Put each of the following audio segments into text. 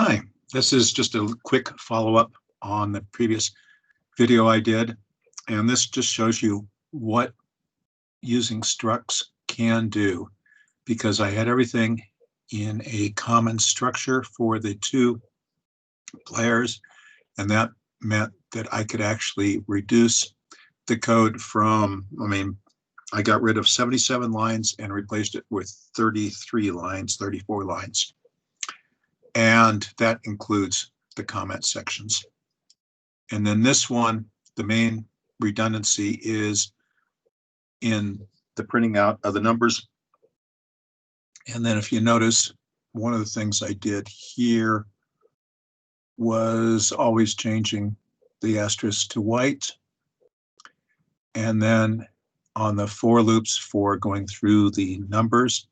Hi, this is just a quick follow-up on the previous video I did, and this just shows you what using structs can do, because I had everything in a common structure for the two players, and that meant that I could actually reduce the code from, I got rid of 77 lines and replaced it with 33 lines, 34 lines. And that includes the comment sections. And then this one, the main redundancy is in the printing out of the numbers. And then if you notice, one of the things I did here was always changing the asterisk to white. And then on the for loops for going through the numbers,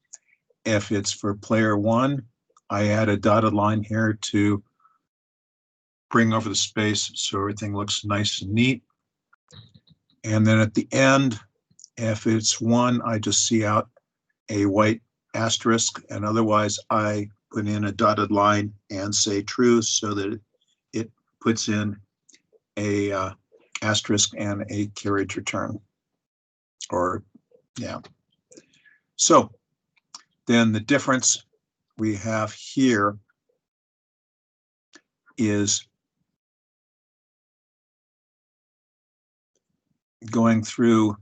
if it's for player one, I add a dotted line here to bring over the space so everything looks nice and neat. And then at the end, if it's one, I just see out a white asterisk, and otherwise I put in a dotted line and say true so that it puts in a asterisk and a carriage return. So then the difference we have here is going through,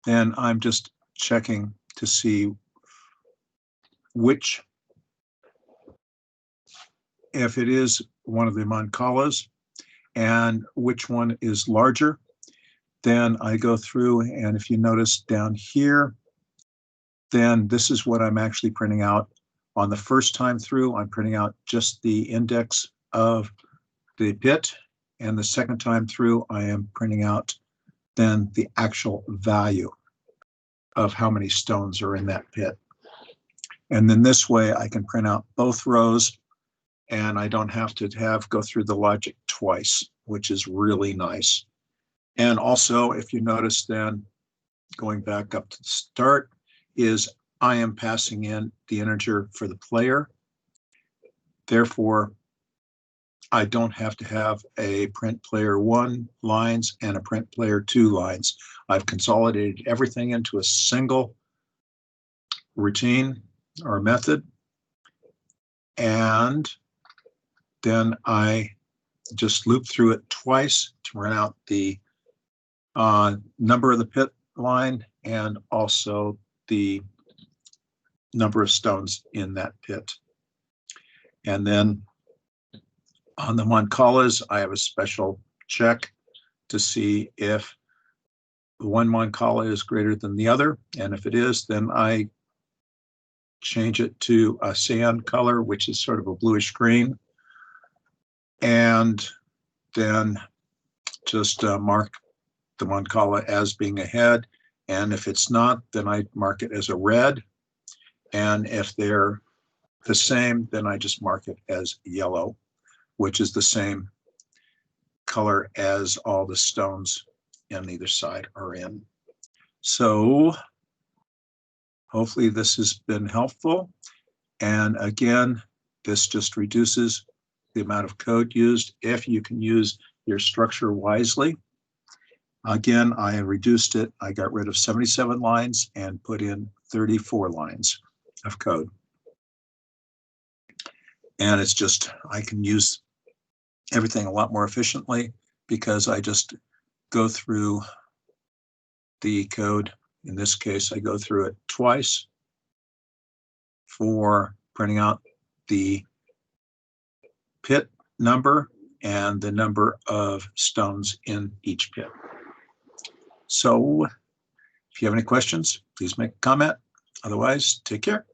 then I'm just checking to see which, if it is one of the mancalas and which one is larger. Then I go through, and if you notice down here, then this is what I'm actually printing out. On the first time through, I'm printing out just the index of the pit, and the second time through, I am printing out then the actual value of how many stones are in that pit. And then this way I can print out both rows, and I don't have to go through the logic twice, which is really nice. And also, if you notice, then going back up to the start, is I am passing in the integer for the player. Therefore, I don't have to have a print player 1 lines and a print player 2 lines. I've consolidated everything into a single routine or method. And then I just loop through it twice to run out the number of the pit line and also the number of stones in that pit. And then on the mancalas, I have a special check to see if one mancala is greater than the other. And if it is, then I change it to a sand color, which is sort of a bluish green. And then just mark the mancala as being ahead. And if it's not, then I mark it as a red. And if they're the same, then I just mark it as yellow, which is the same color as all the stones on either side are in. So hopefully this has been helpful. And again, this just reduces the amount of code used if you can use your structure wisely. Again, I reduced it. I got rid of 77 lines and put in 34 lines of code. And it's just, I can use everything a lot more efficiently because I just go through the code. In this case, I go through it twice for printing out the pit number and the number of stones in each pit. So if you have any questions, please make a comment. Otherwise, take care.